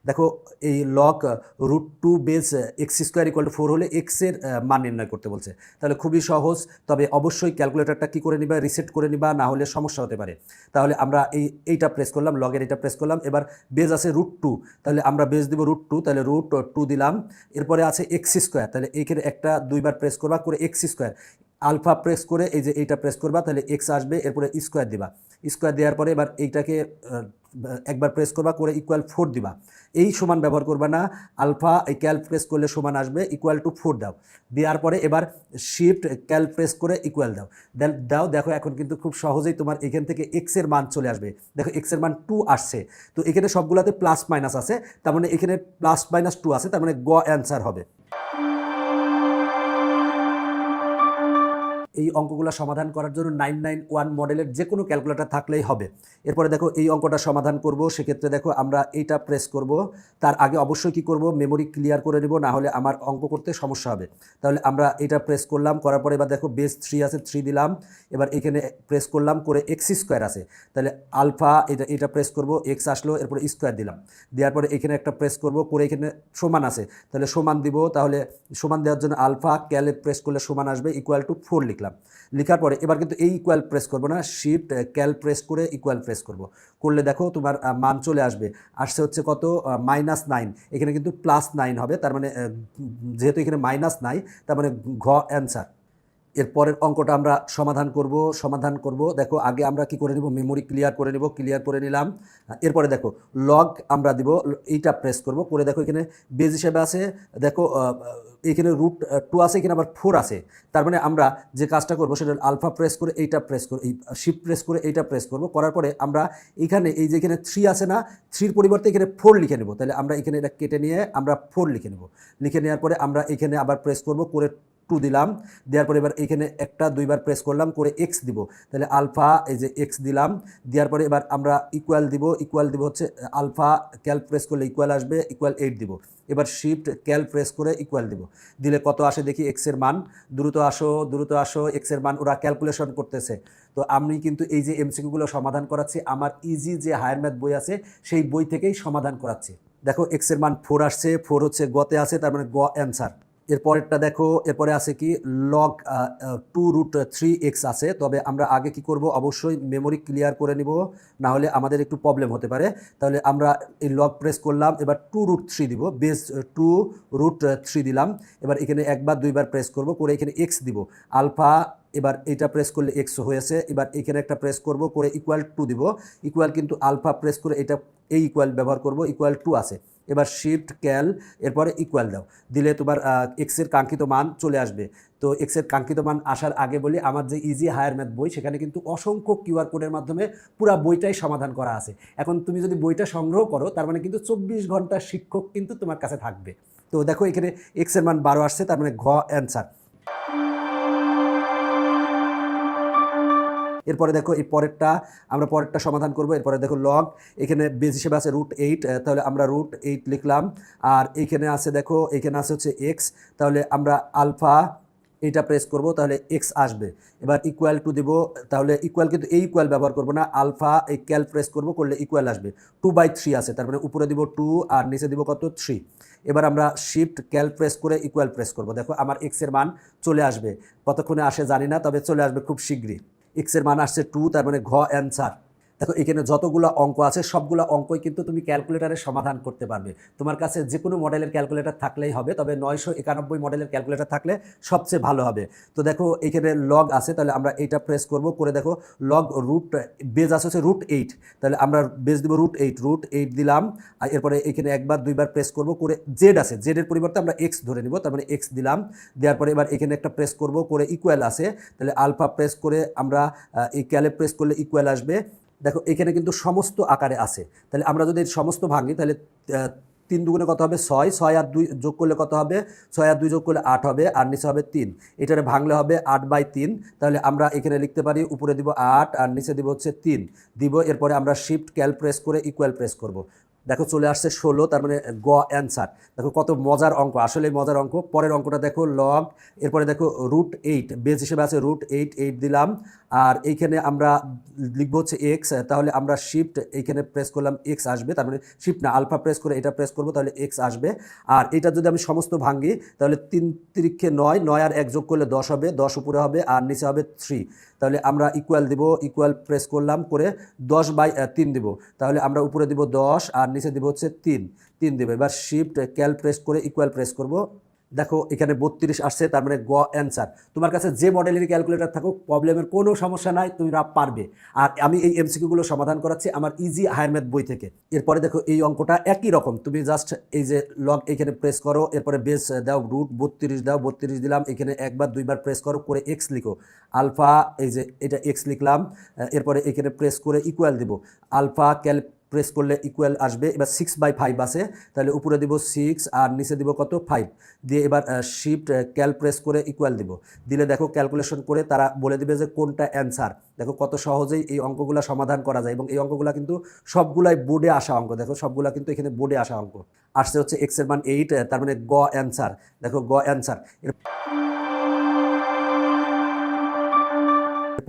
দেখো এই log √2 base x square equal to 4 হলে এক্সের মান নির্ণয় করতে বলছে। তাহলে খুবই সহজ, তবে অবশ্যই ক্যালকুলেটরটা কী করে নিবা, রিসেট করে নিবা, না হলে সমস্যা হতে পারে। তাহলে আমরা এইটা প্রেস করলাম, লগের এটা প্রেস করলাম, এবার বেজ আছে √2, তাহলে আমরা বেজ দিব √2, তাহলে √2 দিলাম। এরপরে আছে এক্স স্কোয়ার, তাহলে এইখানে একটা দুইবার প্রেস করবা করে এক্স স্কোয়ার, আলফা প্রেস করে এই যে এইটা প্রেস করবা, তাহলে এক্স আসবে, এরপরে স্কোয়ার দিবা। স্কোয়ার দেওয়ার পরে এবার এইটাকে একবার প্রেস করবা করে ইকুয়াল 4 দিবা। এই সমান ব্যবহার করবা না, আলফা এই ক্যাল প্রেস করলে সমান আসবে, ইকুয়াল টু 4 দাও। দেওয়ার পরে এবার শিফট ক্যাল প্রেস করে ইকুয়াল দাও। দেখো এখন কিন্তু খুব সহজেই তোমার এখান থেকে এক্সের মান চলে আসবে। দেখো এক্সের মান 2 আসছে, তো এখানে সবগুলাতে প্লাস মাইনাস আছে, তার মানে এখানে প্লাস মাইনাস 2 আছে, তার মানে গ অ্যান্সার হবে। এই অঙ্কগুলো সমাধান করার জন্য 991 মডেলের যে কোনো ক্যালকুলেটর থাকলেই হবে। এরপরে দেখো এই অঙ্কটা সমাধান করব, সেক্ষেত্রে দেখো আমরা এইটা প্রেস করব। তার আগে অবশ্যই কি করব, মেমোরি ক্লিয়ার করে নেব, না হলে আমার অঙ্ক করতে সমস্যা হবে। তাহলে আমরা এইটা প্রেস করলাম, করার পরে এবার দেখো বেস 3 আছে, 3 দিলাম। এবার এখানে প্রেস করলাম করে এক্স স্কোয়ার আছে, তাহলে আলফা এটা প্রেস করব, এক্স আসলো, এরপরে স্কোয়ার দিলাম। দেওয়ার পরে এখানে একটা প্রেস করব করে এখানে সমান আছে, তাহলে সমান দিব। তাহলে সমান দেওয়ার জন্য আলফা ক্যালে প্রেস করলে সমান আসবে, ইকুয়াল টু 4 লিখলাম। লেখার পরে এবার কিন্তু এই ইকুয়াল প্রেস করবো না, শিফট ক্যাল প্রেস করে ইকুয়াল প্রেস করলে দেখো তোমার মান চলে আসছে হচ্ছে কত, -9। এখানে কিন্তু +9 হবে, তার মানে যেহেতু এখানে মাইনাস নাই, তার মানে ঘ অ্যান্সার। এরপরের অঙ্কটা আমরা সমাধান করব। দেখো আগে আমরা কি করে নিব, মেমোরি ক্লিয়ার করে নিলাম। এরপরে দেখো লগ আমরা দিব, এইটা প্রেস করব করে দেখো এখানে বেজ হিসেবে আছে, দেখো এখানে √2 আছে, এখানে আবার 4 আছে। তার মানে আমরা যে কাজটা করবো সেটা আলফা প্রেস করে এইটা প্রেস করব, এই শিফট প্রেস করে এইটা প্রেস করব, করার পরে আমরা এখানে এই যে এখানে 3 আছে না, 3-র পরিবর্তে এখানে 4 লিখে নেব। তাহলে আমরা এখানে এটা কেটে নিয়ে আমরা 4 লিখে নেব। লিখে নেওয়ার পরে আমরা এখানে আবার প্রেস করব করে 2 দিলাম। দেওয়ার পরে এবার এখানে একটা দুইবার প্রেস করলাম করে এক্স দিব, তাহলে আলফা এই যে এক্স দিলাম। দেওয়ার পরে এবার আমরা ইকুয়াল দিব হচ্ছে আলফা ক্যাল প্রেস করলে ইকুয়াল আসবে, ইকুয়াল 8 দিব। এবার শিফট ক্যাল প্রেস করে ইকুয়াল দিলে কত আসে দেখি এক্সের মান। দ্রুত আসো এক্সের মান, ওরা ক্যালকুলেশন করতেছে। তো আমি কিন্তু এই যে এমসিকিউগুলো সমাধান করাচ্ছি আমার ইজি যে হায়ার ম্যাথ বই আছে সেই বই থেকেই সমাধান করাচ্ছি। দেখো এক্সের মান 4 আসছে, 4 হচ্ছে গতে আছে, তার মানে গ অ্যান্সার। এরপরেরটা দেখো, এরপরে আছে কি লগ 2√3x আছে। তবে আমরা আগে কি করব, অবশ্যই মেমোরি ক্লিয়ার করে নিব, না হলে আমাদের একটু প্রবলেম হতে পারে। তাহলে আমরা এই লগ প্রেস করলাম, এবার 2√3 দিব, বেস 2√3 দিলাম। এবার এখানে একবার দুইবার প্রেস করব করে এখানে এক্স দিব, আলফা এবার এইটা প্রেস করলে এক্স হয়েছে। এবার এখানে একটা প্রেস করব করে ইকুয়াল 2 দিব, ইকুয়াল কিন্তু আলফা প্রেস করে এই ইকুয়াল ব্যবহার করব, ইকুয়াল 2 আছে। এবার শিফট ক্যাল এরপরে ইকুয়াল দিলে তোমার এক্সের কাঙ্ক্ষিত মান চলে আসবে। তো এক্সের কাঙ্ক্ষিত মান আসার আগে বলি, আমার যে ইজি হায়ার ম্যাথ বই সেখানে কিন্তু অসংখ্য কিউআর কোডের মাধ্যমে পুরো বইটাই সমাধান করা আছে। এখন তুমি যদি বইটা সংগ্রহ করো তার মানে কিন্তু 24 ঘন্টা শিক্ষক কিন্তু তোমার কাছে থাকবে। তো দেখো এখানে এক্সের মান 12 আসছে, তার মানে ঘ অ্যান্সার। এরপরে দেখো এই পরেরটা সমাধান করব। এরপরে দেখো লগ এখানে বেস হিসেবে আছে √8, তাহলে আমরা √8 লিখলাম। আর এইখানে আছে দেখো, এখানে আছে হচ্ছে এক্স, তাহলে আমরা আলফা এইটা প্রেস করব, তাহলে এক্স আসবে। এবার ইকুয়াল টু দিব, তাহলে ইকুয়াল কিন্তু এই ইকুয়াল ব্যবহার করব না, আলফা এই ক্যাল প্রেস করব করলে ইকুয়াল আসবে। 2/3 আছে, তার মানে উপরে দিব 2 আর নিচে দিব কত 3। এবার আমরা শিফট ক্যাল প্রেস করে ইকুয়াল প্রেস করব। দেখো আমার এক্সের মান চলে আসবে, কতক্ষণে আসে জানি না, তবে চলে আসবে খুব শীঘ্রই। এক্সের মান আসছে 2, তার মানে ঘ অ্যান্সার। দেখো এখানে যতগুলো অঙ্ক আছে সবগুলো অঙ্কই কিন্তু তুমি ক্যালকুলেটারে সমাধান করতে পারবে। তোমার কাছে যে কোনো মডেলের ক্যালকুলেটর থাকলেই হবে, তবে 991 মডেলের ক্যালকুলেটর থাকলে সবচেয়ে ভালো হবে। তো দেখো এখানে লগ আছে, তাহলে আমরা এইটা প্রেস করব করে দেখো লগ বেজ আছে হচ্ছে √8, তাহলে আমরা বেজ দিব √8 দিলাম। আর এরপরে এখানে একবার দুইবার প্রেস করব করে জেড আছে, জেডের পরিবর্তে আমরা এক্স ধরে নিব, তার মানে এক্স দিলাম। দেওয়ার পরে এবার এখানে একটা প্রেস করব করে ইকুয়াল আছে, তাহলে আলফা প্রেস করে আমরা এই ক্যালে প্রেস করলে ইকুয়াল আসবে। দেখো এখানে কিন্তু সমস্ত আকারে আছে, তাহলে আমরা যদি সমস্ত ভাঙি তাহলে 3 দুগুণে কত হবে 6, 6 আর 2 যোগ করলে কত হবে, 6 আর 2 যোগ করলে 8 হবে, আর নিচে হবে 3। এটারে ভাঙলে হবে 8/3। তাহলে আমরা এখানে লিখতে পারি উপরে দিব 8 আর নিচে দিব হচ্ছে 3 দিব। এরপরে আমরা শিফট ক্যাল প্রেস করে ইকুয়াল প্রেস করব। দেখো চলে আসছে 16, তার মানে গ অ্যান্সার। দেখো কত মজার অঙ্ক, আসলে মজার অঙ্ক। পরের অঙ্কটা দেখো লগ, এরপরে দেখো √8 বেস হিসেবে আছে √8 দিলাম। আর এইখানে আমরা লিখবো হচ্ছে এক্স, তাহলে আমরা শিফট এইখানে প্রেস করলাম এক্স আসবে, তার মানে শিফট না আলফা প্রেস করে এটা প্রেস করবো তাহলে এক্স আসবে। আর এটা যদি আমি সমস্ত ভাঙি তাহলে 3 তিরিক্ষে 9, 9 আর 1 যোগ করলে 10 হবে, 10 উপরে হবে আর নিচে হবে 3। তাহলে আমরা ইকুয়াল দিব, ইকুয়াল প্রেস করলাম করে 10/3 দিব, তাহলে আমরা উপরে দিব 10 আর নিচে দিব হচ্ছে 3 দেবো। এবার শিফট ক্যাল প্রেস করে ইকুয়াল প্রেস করব, দেখো এখানে 32 আসছে, তার মানে গ অ্যান্সার। তোমার কাছে যে মডেলের ক্যালকুলেটর থাকুক প্রবলেমের কোনো সমস্যা নাই, তোমরা পারবে। আর আমি এই এমসিকিউগুলো সমাধান করাচ্ছি আমার ইজি হায়ার ম্যাথ বই থেকে। এরপরে দেখো এই অঙ্কটা একই রকম, তুমি জাস্ট এই যে লগ এখানে প্রেস করো, এরপরে বেস দাও, রুট 32 দাও, 32 দিলাম, এখানে একবার দুইবার প্রেস করো করে এক্স লিখো, আলফা এই যে এটা এক্স লিখলাম, এরপরে এখানে প্রেস করে ইকুয়াল দিব, আলফা ক্যাল প্রেস করলে ইকুয়াল আসবে। এবার 6/5 আছে, তাহলে উপরে দিব 6 আর নিচে দিব কত 5 দিয়ে এবার শিফট ক্যাল প্রেস করে ইকুয়াল দিব, দিলে দেখো ক্যালকুলেশন করে তারা বলে দিবে যে কোনটা অ্যান্সার। দেখো কত সহজেই এই অঙ্কগুলো সমাধান করা যায়, এবং এই অঙ্কগুলো কিন্তু সবগুলাই বোর্ডে আসা অঙ্ক। দেখো সবগুলা কিন্তু এখানে বোর্ডে আসা অঙ্ক আসছে হচ্ছে এক্স এর মান 8, তার মানে গ অ্যান্সার। দেখো গ অ্যান্সার।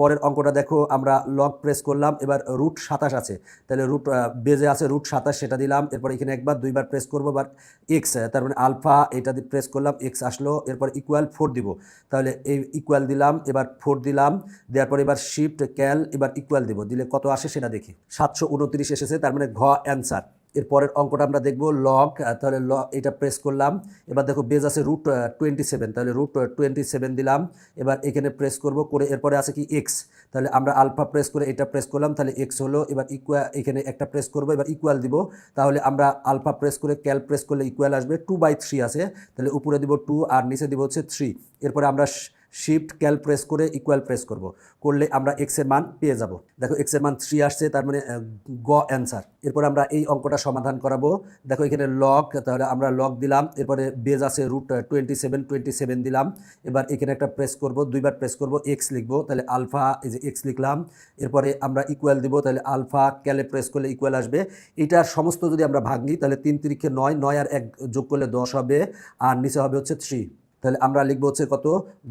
পরের অঙ্কটা দেখো আমরা লগ প্রেস করলাম, এবার রুট 27 আছে, তাহলে রুট বেজে আছে রুট 27 সেটা দিলাম, এরপর এখানে একবার দুইবার প্রেস করবো, এবার এক্স তার মানে আলফা এটা প্রেস করলাম, এক্স আসলো, এরপর ইকুয়াল 4 দিব, তাহলে এই ইকুয়াল দিলাম, এবার 4 দিলাম, দেওয়ার পর এবার শিফট ক্যাল এবার ইকুয়াল দিব, দিলে কত আসে সেটা দেখি, 729 এসেছে, তার মানে ঘ অ্যান্সার। এরপরের অঙ্কটা আমরা দেখবো লগ, তাহলে এটা প্রেস করলাম, এবার দেখো বেজ আছে রুট 27, তাহলে রুট 27 দিলাম, এবার এখানে প্রেস করব করে এরপরে আছে কি এক্স, তাহলে আমরা আলফা প্রেস করে এটা প্রেস করলাম, তাহলে এক্স হলো, এবার ইকুয়াল এখানে একটা প্রেস করব, এবার ইকুয়াল দিব, তাহলে আমরা আলফা প্রেস করে ক্যাল প্রেস করলে ইকুয়াল আসবে, 2/3 আছে, তাহলে উপরে দিব 2 আর নিচে দিব হচ্ছে 3। এরপরে আমরা শিফট ক্যাল প্রেস করে ইকুয়াল প্রেস করলে আমরা এক্স এর মান পেয়ে যাব। দেখো এক্স এর মান 3 আসছে, তার মানে গ অ্যান্সার। এরপর আমরা এই অঙ্কটা সমাধান করাবো। দেখো এখানে লগ, তাহলে আমরা লগ দিলাম, এরপরে বেজ আছে রুট 27 দিলাম, এবার এখানে একটা প্রেস করব, দুইবার প্রেস করব, এক্স লিখবো, তাহলে আলফা এই যে এক্স লিখলাম, এরপরে আমরা ইকুয়াল দিব, তাহলে আলফা ক্যালে প্রেস করলে ইকুয়াল আসবে। এটার সমস্ত যদি আমরা ভাঙি তাহলে 3 তিরিক্ষে 9, 9 আর 1 যোগ করলে 10 হবে আর নিচে হবে হচ্ছে 3, তাহলে আমরা লিখবো হচ্ছে কত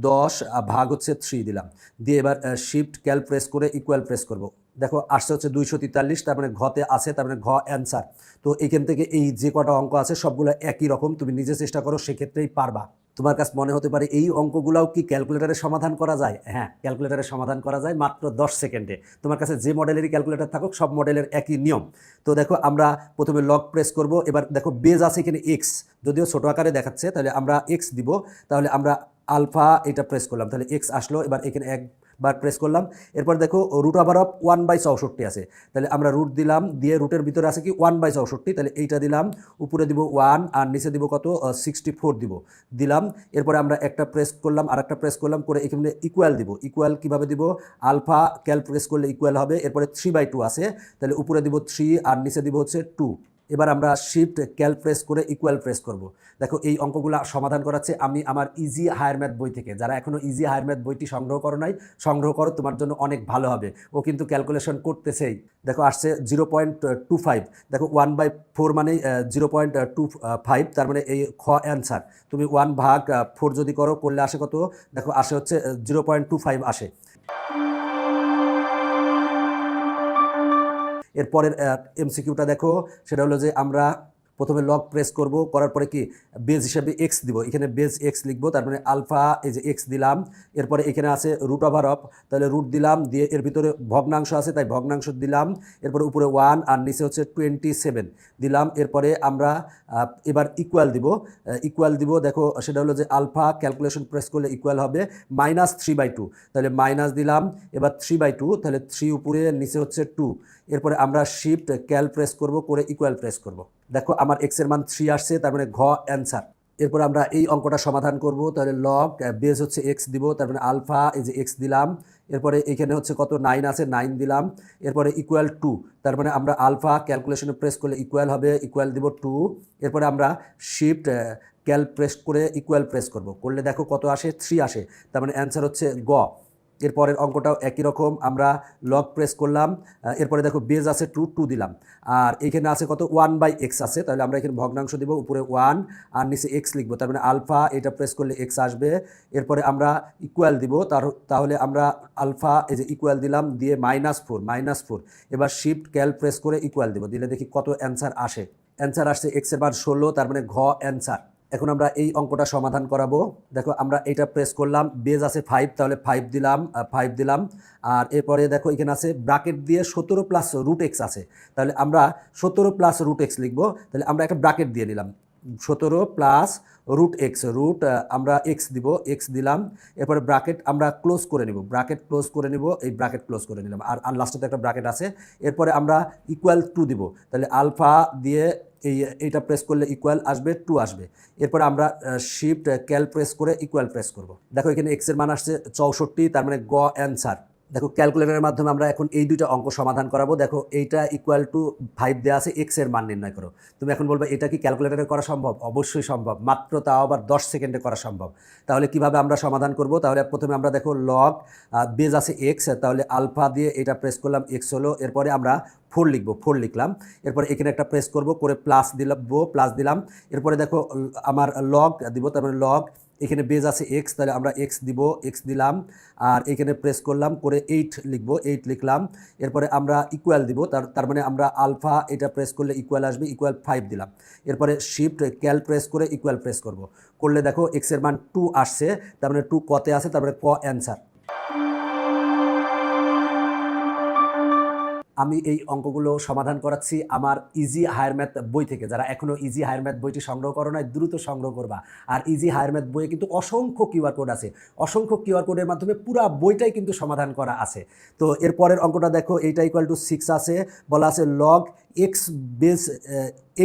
10 ভাগ হচ্ছে 3 দিলাম, দিয়ে এবার শিফট ক্যাল প্রেস করে ইকুয়াল প্রেস করব। দেখো আসছে হচ্ছে 243, তার মানে ঘতে আছে, তার মানে ঘ অ্যান্সার। তো এখান থেকে এই যে কটা অঙ্ক আছে সবগুলো একই রকম, তুমি নিজে চেষ্টা করো সেক্ষেত্রেই পারবা। তোমার কাছে মনে হতে পারে এই অঙ্কগুলোও কি ক্যালকুলেটারে সমাধান করা যায়? হ্যাঁ, ক্যালকুলেটারে সমাধান করা যায় মাত্র 10 সেকেন্ডে। তোমার কাছে যে মডেলেরই ক্যালকুলেটার থাকুক সব মডেলের একই নিয়ম। তো দেখো আমরা প্রথমে লগ প্রেস করব, এবার দেখো বেজ আছে এখানে এক্স, যদিও ছোটো আকারে দেখাচ্ছে, তাহলে আমরা এক্স দিব, তাহলে আমরা আলফা এটা প্রেস করলাম, তাহলে এক্স আসলো, এবার এখানে একবার প্রেস করলাম, এরপর দেখো রুট ওভার অফ 1/64 আছে, তাহলে আমরা রুট দিলাম, দিয়ে রুটের ভিতরে আছে কি 1/64, তাহলে এইটা দিলাম, উপরে দিব 1 আর নিচে দিব কত 64 দিলাম, এরপরে আমরা একটা প্রেস করলাম আর একটা প্রেস করলাম করে এখানে ইকুয়াল দিব। ইকুয়াল কিভাবে দিব, আলফা ক্যাল প্রেস করলে ইকুয়াল হবে, এরপরে 3/2 আছে, তাহলে উপরে দিব 3 আর নিচে দিব হচ্ছে 2। এবার আমরা শিফট ক্যাল প্রেস করে ইকুয়াল প্রেস করব। দেখো এই অঙ্কগুলো সমাধান করাচ্ছে আমি আমার ইজি হায়ার ম্যাথ বই থেকে। যারা এখনও ইজি হায়ার ম্যাথ বইটি সংগ্রহ করো নাই, সংগ্রহ করো, তোমার জন্য অনেক ভালো হবে। ও কিন্তু ক্যালকুলেশন করতেছেই। দেখো আসছে 0.25, দেখো 1/4 মানে 0.25, তার মানে এই খ অ্যান্সার। তুমি 1/4 যদি করলে আসে কত, দেখো আসে হচ্ছে 0.25 আসে। এরপরের এমসিকিউটা দেখো, সেটা হলো যে আমরা প্রথমে লগ প্রেস করব, করার পরে কি বেজ হিসাবে এক্স দিব, এখানে বেজ এক্স লিখবো, তার মানে আলফা এই যে এক্স দিলাম, এরপরে এখানে আছে রুট ওভার অফ, তাহলে রুট দিলাম, দিয়ে এর ভিতরে ভগ্নাংশ আছে তাই ভগ্নাংশ দিলাম, এরপরে উপরে 1 আর নিচে হচ্ছে 27 দিলাম, এরপরে আমরা এবার ইকুয়াল দিব, দেখো সেটা হলো যে আলফা ক্যালকুলেশন প্রেস করলে ইকুয়াল হবে -3/2, তাহলে মাইনাস দিলাম, এবার 3/2, তাহলে 3 উপরে নিচে হচ্ছে 2, এরপরে আমরা শিফট ক্যাল প্রেস করব করে ইকুয়াল প্রেস করব। দেখো আমার এক্স এর মান 3 আসছে, তার মানে ঘ অ্যান্সার। এরপর আমরা এই অঙ্কটা সমাধান করব, তাহলে লগ বেজ হচ্ছে এক্স দিব, তার মানে আলফা এই যে এক্স দিলাম, এরপরে এখানে হচ্ছে কত 9 আছে 9 দিলাম, এরপরে ইকুয়াল 2, তার মানে আমরা আলফা ক্যালকুলেশনে প্রেস করলে ইকুয়াল হবে, ইকুয়াল দিব 2, এরপরে আমরা শিফট ক্যাল প্রেস করে ইকুয়াল প্রেস করলে দেখো কত আসে 3 আসে, তার মানে অ্যান্সার হচ্ছে গ। এরপরের অঙ্কটাও একই রকম, আমরা লগ প্রেস করলাম, এরপরে দেখো বেজ আছে 2 দিলাম, আর এখানে আছে কত 1/x আছে, তাহলে আমরা এখানে ভগ্নাংশ দিব, উপরে 1 আর নিচে x লিখবো, তার মানে আলফা এটা প্রেস করলে x আসবে। এরপরে আমরা ইকুয়াল দিব, তাহলে আমরা আলফা এই যে ইকুয়াল দিলাম, দিয়ে -4 এবার শিফট ক্যাল প্রেস করে ইকুয়াল দিব, দিলে দেখি কত অ্যান্সার আসে। অ্যান্সার আসছে x এর মান 16, তার মানে ঘ অ্যান্সার। এখন আমরা এই অঙ্কটা সমাধান করাবো। দেখো আমরা এটা প্রেস করলাম, বেজ আছে 5, তাহলে 5 দিলাম, আর এরপরে দেখো এখানে আছে ব্র্যাকেট দিয়ে 17 প্লাস √x আছে, তাহলে আমরা 17 প্লাস √x লিখবো, তাহলে আমরা একটা ব্র্যাকেট দিয়ে দিলাম 17 প্লাস √x, আমরা x দিব, x দিলাম, এরপরে ব্র্যাকেট আমরা ক্লোজ করে নিব, এই ব্র্যাকেট ক্লোজ করে নিলাম, আর লাস্টে একটা ব্র্যাকেট আছে। এরপরে আমরা ইকুয়াল 2 দিব, তাহলে আলফা দিয়ে এইটা প্রেস করলে ইকুয়াল আসবে 2 আসবে। এরপরে আমরা শিফট ক্যাল প্রেস করে ইকুয়াল প্রেস করব। দেখো এখানে x এর মান আসছে 64, তার মানে গ অ্যান্সার। দেখো ক্যালকুলেটরের মাধ্যমে আমরা এখন এই দুইটা অঙ্ক সমাধান করাবো। দেখো এইটা =5 দেওয়া আছে, x এর মান নির্ণয় করো। তুমি এখন বলবে এটা কি ক্যালকুলেটরে করা সম্ভব? অবশ্যই সম্ভব, মাত্র তাও আবার 10 সেকেন্ডে করা সম্ভব। তাহলে কিভাবে আমরা সমাধান করব? তাহলে প্রথমে আমরা দেখো লগ বেজ আছে x, তাহলে আলফা দিয়ে এটা প্রেস করলাম, x হলো, এরপরে আমরা 4 লিখলাম, এরপরে এখানে একটা প্রেস করব, করে প্লাস দিলাম, এরপরে দেখো আমার লগ দিব, তারপরে লগ এখানে বেজ আছে x, তাহলে আমরা x দিব, x দিলাম, আর এখানে প্রেস করলাম, করে 8 লিখলাম, এরপরে আমরা ইকুয়াল দিব, তার মানে আমরা আলফা এটা প্রেস করলে ইকুয়াল আসবে, ইকুয়াল 5 দিলাম, এরপরে শিফট ক্যাল প্রেস করে ইকুয়াল প্রেস করলে দেখো x এর মান 2 আসছে, তার মানে 2 কতে আছে, তারপরে ক অ্যান্সার। আমি এই অঙ্কগুলো সমাধান করাচ্ছি আমার ইজি হায়ার ম্যাথ বই থেকে। যারা এখনও ইজি হায়ার ম্যাথ বইটি সংগ্রহ করো নাই, দ্রুত সংগ্রহ করবা। আর ইজি হায়ার ম্যাথ বইয়ে কিন্তু অসংখ্য কিউআর কোড আছে, অসংখ্য কিউআর কোডের মাধ্যমে পুরা বইটাই কিন্তু সমাধান করা আছে। তো এরপরের অঙ্কটা দেখো, এইটা =6 আছে, বলা আছে লগ x বেস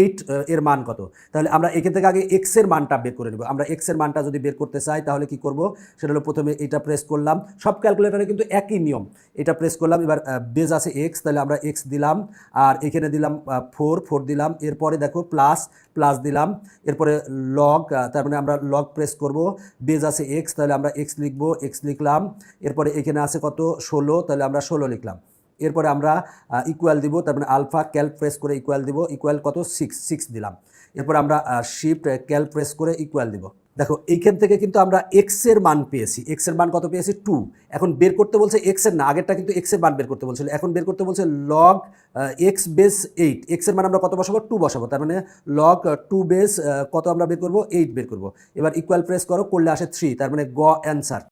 8 এর মান কত। তাহলে আমরা এখান থেকে আগে x এর মানটা বের করে নেব। আমরা x এর মানটা যদি বের করতে চাই তাহলে কি করব? সেটা হলো প্রথমে এটা প্রেস করলাম, সব ক্যালকুলেটরে কিন্তু একই নিয়ম, এটা প্রেস করলাম, এবার বেজ আছে x, তাহলে আমরা x দিলাম, আর এখানে দিলাম 4 দিলাম, এরপরে দেখো প্লাস দিলাম, এরপরে লগ, তার মানে আমরা লগ প্রেস করব, বেজ আছে x, তাহলে আমরা x লিখব, x লিখলাম, এরপরে এখানে আছে কত 16, তাহলে আমরা 16 লিখলাম, এরপরে আমরা ইকুয়াল দিব, তার মানে আলফা ক্যাল প্রেস করে ইকুয়াল দিব, ইকুয়াল কত 6 দিলাম, এরপর আমরা শিফট ক্যাল প্রেস করে ইকুয়াল দিব। দেখো এইখান থেকে কিন্তু আমরা x এর মান পেয়েছি, x এর মান কত পেয়েছি 2। এখন বের করতে বলছে x এর না, আগেরটা কিন্তু x এর মান বের করতে বলছিল, এখন বের করতে বলছে লগ x বেস 8, x এর মান আমরা কত বসাবো? 2 বসাবো, তার মানে লগ 2 বেস কত আমরা বের করব? 8 বের করব। এবার ইকুয়াল প্রেস করলে আসে 3, তার মানে গ অ্যান্সার।